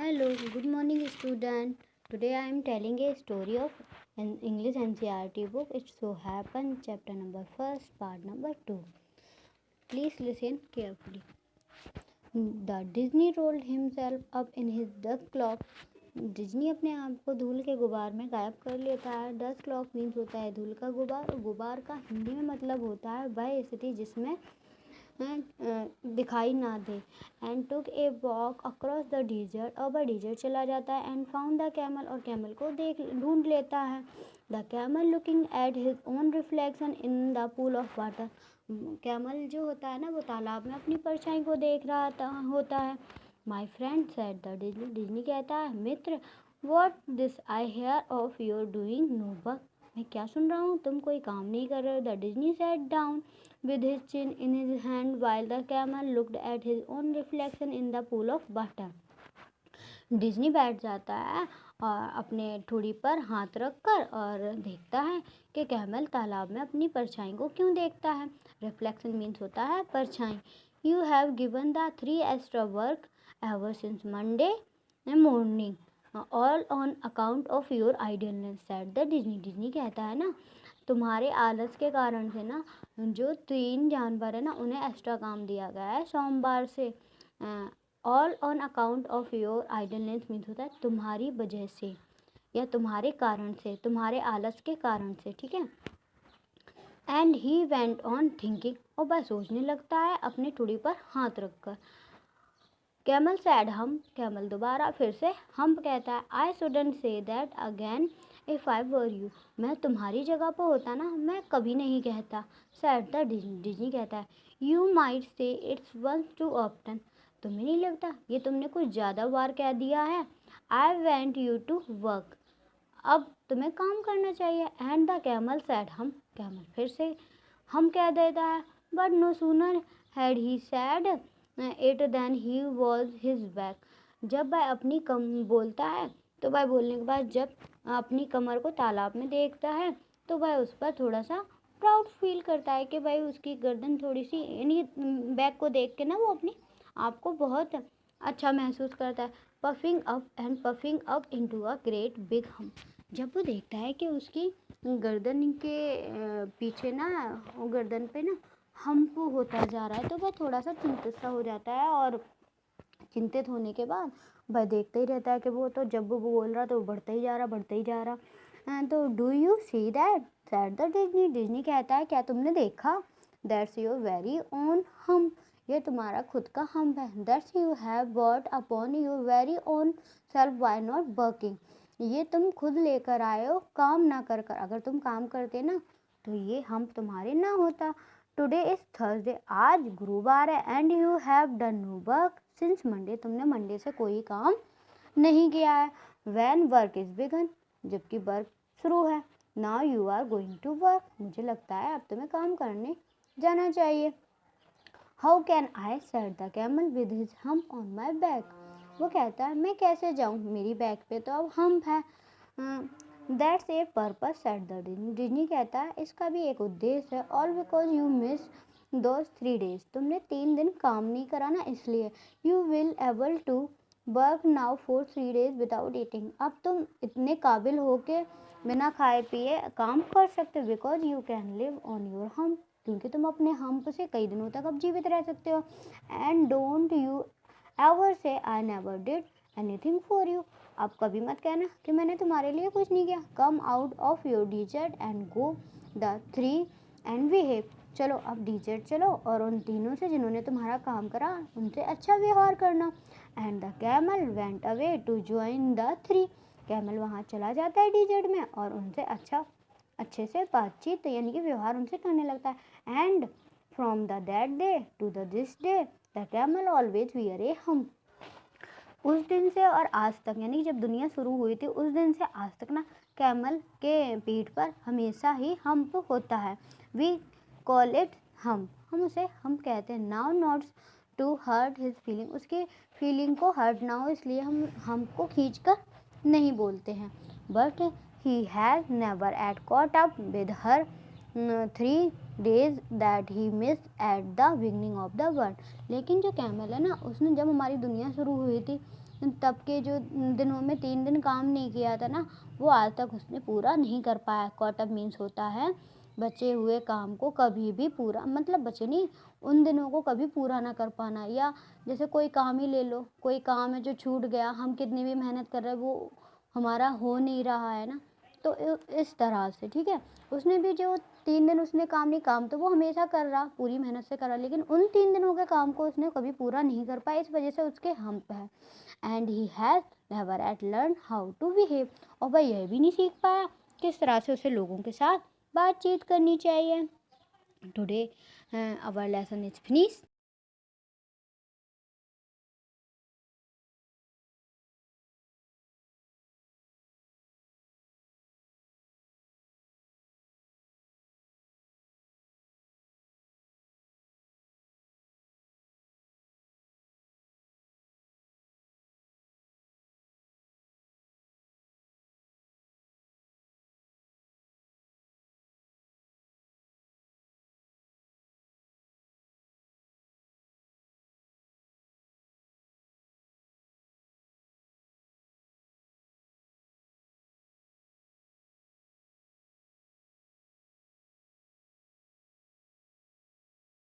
Hello, good morning, student. Today I am telling a story of an English NCERT book. It so happened, chapter number first, part number 2. Please listen carefully. The Disney rolled himself up in his dust cloak. Disney अपने आप को धूल के गुबार में गायब कर लेता है. डस्ट क्लॉक मीन्स होता है धूल का गुबार. गुबार का हिंदी में मतलब होता है वह स्थिति जिसमें दिखाई ना दे. And took a walk across the desert. अब वह डिजर्ट चला जाता है. And found the camel. और कैमल को ढूंढ लेता है. The camel looking at his own reflection in the pool of water. Camel जो होता है ना वो तालाब में अपनी परछाई को देख रहा होता है. My friend said the Disney. Disney कहता है मित्र, what this I hear of your doing no work. मैं क्या सुन रहा हूँ, तुम कोई काम नहीं कर रहे हो. The Disney set down with his chin in his hand while the camel looked at his own reflection in the pool of water. Disney बैठ जाता है और अपने ठुड़ी पर हाथ रखकर और देखता है कि कैमल तालाब में अपनी परछाई को क्यों देखता है. रिफ्लेक्शन मीन्स होता है परछाई. You have given the 3 extra work ever since Monday morning all on account of your idealness said the Disney. Disney कहता है ना तुम्हारे आलस के कारण से ना जो 3 जानवर है ना उन्हें एक्स्ट्रा काम दिया गया है सोमवार से. All on account of your idleness means होता है तुम्हारी वजह से या तुम्हारे कारण से, तुम्हारे आलस के कारण से. ठीक है. And he went on thinking. और वह सोचने लगता है अपने टुड़ी पर हाथ रखकर. Camel said humph. कैमल दोबारा फिर से हम कहता है. I shouldn't say that again if I were you. मैं तुम्हारी जगह पर होता ना मैं कभी नहीं कहता. Sad the Disney. डिज्नी कहता है you might say it's once too often. तुम्हें नहीं लगता ये तुमने कुछ ज़्यादा बार कह दिया है. I went you to work. अब तुम्हें काम करना चाहिए. And the camel said humph. Camel फिर से हम कह देता है. But no sooner had he said it than he was his back. जब वह अपनी कम बोलता है तो वह बोलने के बाद जब अपनी कमर को तालाब में देखता है तो वह उस पर थोड़ा सा प्राउड फील करता है कि भाई उसकी गर्दन थोड़ी सी यानी बैक को देख के ना वो अपनी आपको बहुत अच्छा महसूस करता है. Puffing up into a great big हम. जब वो देखता है कि उसकी गर्दन के पीछे ना गर्दन पे ना हम्प होता जा रहा है तो वह थोड़ा सा चिंतित सा हो जाता है. और चिंतित होने के बाद वह देखता ही रहता है कि वो तो जब वो बोल रहा तो वो बढ़ता ही जा रहा. तो do you see that sad the Disney. Disney कहता है क्या तुमने देखा. दैट्स योर वेरी ओन हम. ये तुम्हारा खुद का हम है. That's you have bought upon your very own self why not working. ये तुम खुद लेकर आए हो काम ना कर कर. अगर तुम काम करते ना तो ये हम तुम्हारे ना होता. Today is Thursday. आज गुरुवार है. And you have done no work since Monday. तुमने मंडे से कोई काम नहीं किया है. When work is begun. जबकि वर्क शुरू है. Now you are going to work. मुझे लगता है अब तुम्हें काम करने जाना चाहिए. How can I said the camel with his hump on my back. वो कहता है मैं कैसे जाऊँ, मेरी बैक पे तो अब हम्प है. That's a purpose said the Disney. Disney कहता है इसका भी एक उद्देश्य है. All because you miss those 3 days. तुमने 3 दिन काम नहीं करा ना इसलिए. You will able to work now for 3 days without eating. अब तुम इतने काबिल हो के बिना खाए पिए काम कर सकते. Because you can live on your hump. क्योंकि तुम अपने हम्प से कई दिनों तक अब जीवित रह सकते हो. एंड डोंट यू एवर से I never did anything for you. अब कभी मत कहना कि मैंने तुम्हारे लिए कुछ नहीं किया. Come out of your desert and go the 3 and behave. चलो अब डिजर्ट चलो और उन तीनों से जिन्होंने तुम्हारा काम करा उनसे अच्छा व्यवहार करना. And the camel went away to join the 3. Camel वहाँ चला जाता है डिजर्ट में और उनसे अच्छे से बातचीत यानी कि व्यवहार उनसे करने लगता है. And from the that day to the this day the camel always wear a hump. उस दिन से और आज तक यानी कि जब दुनिया शुरू हुई थी उस दिन से आज तक ना कैमल के पीठ पर हमेशा ही हम्प होता है. वी कॉल इट हम उसे हम कहते हैं. Now nots to hurt his feeling. उसकी फीलिंग को हर्ट ना हो इसलिए हम हमको खींच कर नहीं बोलते हैं. But he has never at caught up with her 3 days that he miss at the beginning of the world. लेकिन जो कैमल है ना उसने जब हमारी दुनिया शुरू हुई थी तब के जो दिनों में 3 दिन काम नहीं किया था ना, वो आज तक उसने पूरा नहीं कर पाया। कॉट अप मीन्स होता है बचे हुए काम को कभी भी पूरा, मतलब बचे नहीं, उन दिनों को कभी पूरा ना कर पाना। या जैसे कोई काम ही ले लो, कोई काम है जो छूट गया, हम कितनी भी मेहनत कर रहे हैं वो हमारा हो नहीं रहा है ना, तो इस तरह से, ठीक है। उसने भी जो 3 दिन उसने काम नहीं, काम तो वो हमेशा कर रहा, पूरी मेहनत से कर रहा, लेकिन उन 3 दिनों के काम को उसने कभी पूरा नहीं कर पाया, इस वजह से उसके हम्प है। And he has never at learn how to behave, और वह यह भी नहीं सीख पाया किस तरह से उसे लोगों के साथ बातचीत करनी चाहिए। Today our lesson is finish.